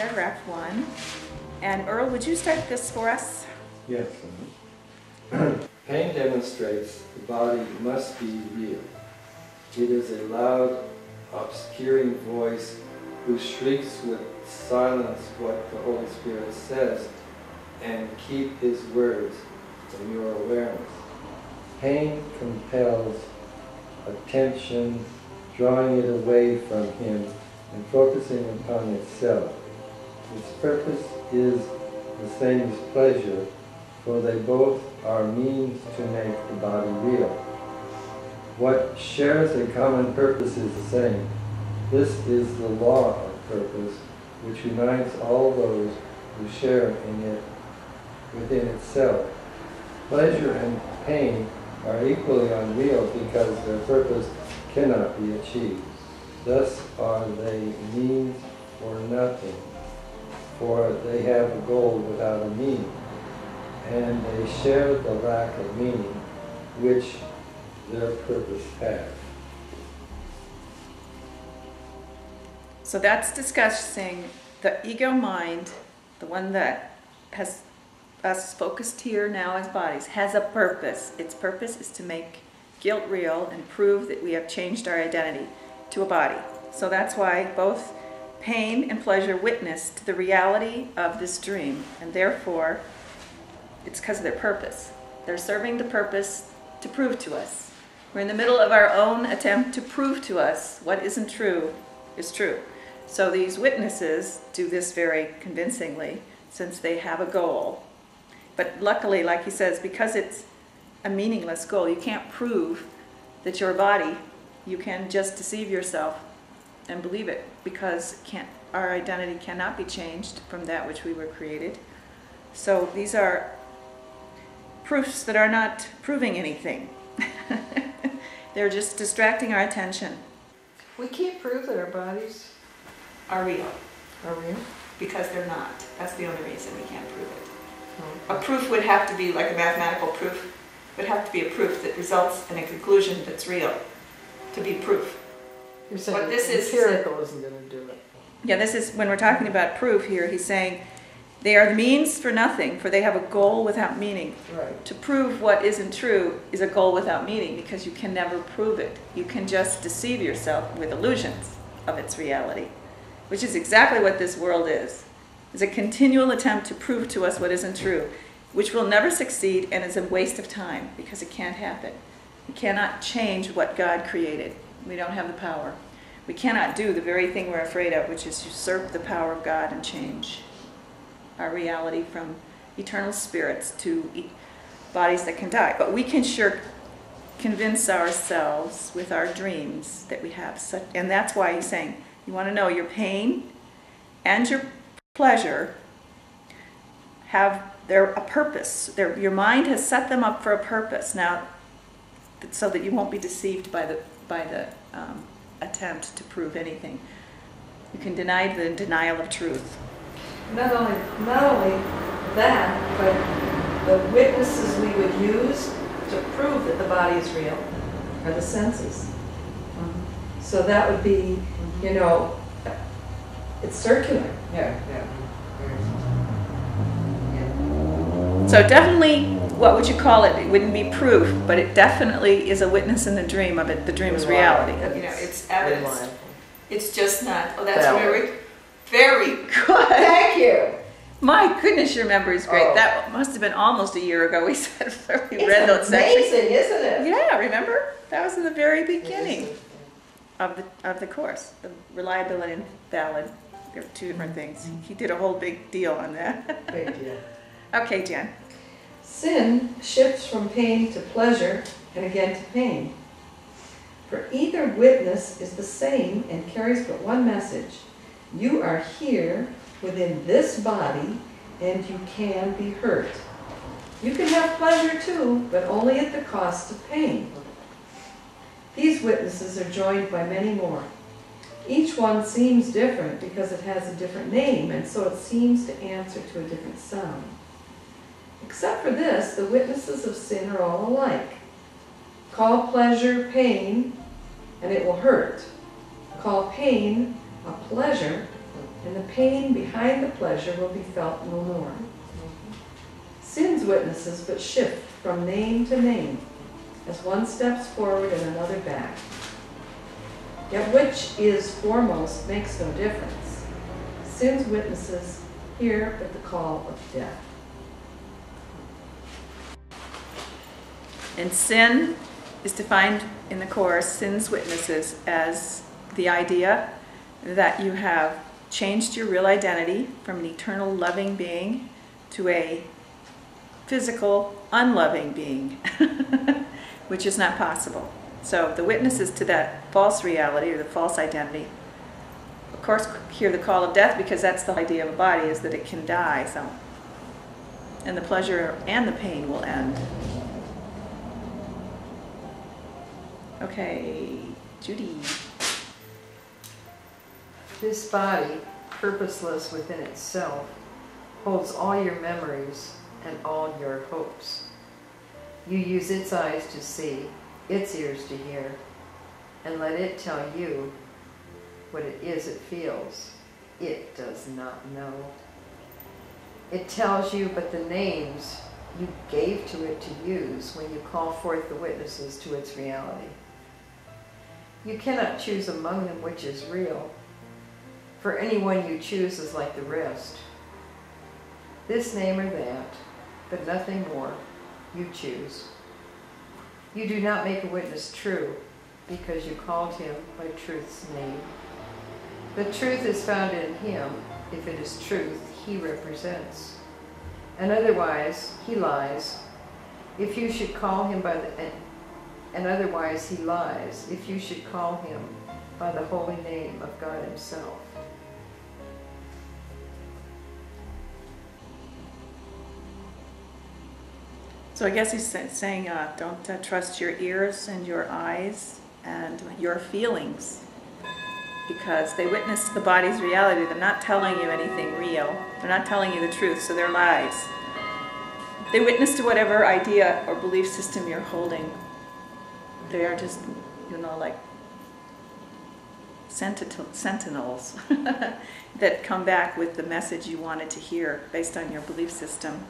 paragraph 1. And Earl, would you start this for us? Yes. Pain demonstrates the body must be real. It is a loud, obscuring voice who shrieks with silence what the Holy Spirit says and keep His words in your awareness. Pain compels attention, drawing it away from Him and focusing upon itself. Its purpose is the same as pleasure, for they both are means to make the body real. What shares a common purpose is the same. This is the law of purpose, which unites all those who share in it within itself. Pleasure and pain are equally unreal because their purpose cannot be achieved. Thus are they means for nothing, for they have a goal without a meaning, and they share the lack of meaning which their purpose has. So that's discussing the ego mind, the one that has us focused here now as bodies, has a purpose. Its purpose is to make guilt real and prove that we have changed our identity to a body. So that's why both pain and pleasure witness to the reality of this dream, and therefore it's because of their purpose. They're serving the purpose to prove to us. We're in the middle of our own attempt to prove to us what isn't true is true. So these witnesses do this very convincingly, since they have a goal. But luckily, like he says, because it's a meaningless goal, you can't prove that you're a body. You can just deceive yourself and believe it, because our identity cannot be changed from that which we were created. So these are proofs that are not proving anything. They're just distracting our attention. We can't prove that our bodies Are real. are real. Because they're not. That's the only reason we can't prove it. Oh. A proof would have to be, like a mathematical proof, would have to be a proof that results in a conclusion that's real to be proof. You're saying What this is- empirical isn't going to do it. Yeah, this is, when we're talking about proof here, he's saying they are the means for nothing, for they have a goal without meaning. Right. To prove what isn't true is a goal without meaning, because you can never prove it. You can just deceive yourself with illusions of its reality, which is exactly what this world is. It's a continual attempt to prove to us what isn't true, which will never succeed and is a waste of time, because it can't happen. We cannot change what God created. We don't have the power. We cannot do the very thing we're afraid of, which is usurp the power of God and change our reality from eternal spirits to bodies that can die. But we can sure convince ourselves with our dreams that we have such, and that's why he's saying, you want to know your pain and your pleasure have a purpose. Your mind has set them up for a purpose now, so that you won't be deceived by the attempt to prove anything. You can deny the denial of truth. Not only that, but the witnesses we would use to prove that the body is real are the senses. So that would be, you know, it's circular. Yeah. So definitely, what would you call it? It wouldn't be proof, but it definitely is a witness in the dream of it. The dream is reality. You know, it's evidence. Reliable. It's just not. Oh, that's Valid. very good. Thank you. My goodness, your memory is great. Oh. That must have been almost a year ago. We said we It's read those sections. amazing, isn't it? Yeah, remember? That was in the very beginning It is. of the course. The reliability and valid. They're two different things. He did a whole big deal on that. Big deal. Okay, Jen. Sin shifts from pain to pleasure and again to pain. For either witness is the same and carries but one message. You are here within this body and you can be hurt. You can have pleasure too, but only at the cost of pain. These witnesses are joined by many more. Each one seems different because it has a different name, and so it seems to answer to a different sound. Except for this, the witnesses of sin are all alike. Call pleasure pain, and it will hurt. Call pain a pleasure, and the pain behind the pleasure will be felt no more. Sin's witnesses but shift from name to name, as one steps forward and another back. Yet which is foremost makes no difference. Sin's witnesses hear but the call of death. And sin is defined in the Course, sin's witnesses, as the idea that you have changed your real identity from an eternal loving being to a physical unloving being, which is not possible. So the witnesses to that false reality or the false identity, of course, hear the call of death, because that's the idea of a body, is that it can die. So, and the pleasure and the pain will end. Okay, Judy. This body, purposeless within itself, holds all your memories and all your hopes. You use its eyes to see, its ears to hear, and let it tell you what it is it feels. It does not know. It tells you but the names you gave to it to use when you call forth the witnesses to its reality. You cannot choose among them which is real, for anyone you choose is like the rest. This name or that, but nothing more, you choose. You do not make a witness true, because you called him by truth's name. The truth is found in him, if it is truth he represents. And otherwise he lies, if you should call him by the... And otherwise he lies, if you should call him by the holy name of God himself. So I guess he's saying, don't trust your ears and your eyes and your feelings, because they witness the body's reality. They're not telling you anything real. They're not telling you the truth, so they're lies. They witness to whatever idea or belief system you're holding. They are just, like sentinels that come back with the message you wanted to hear based on your belief system.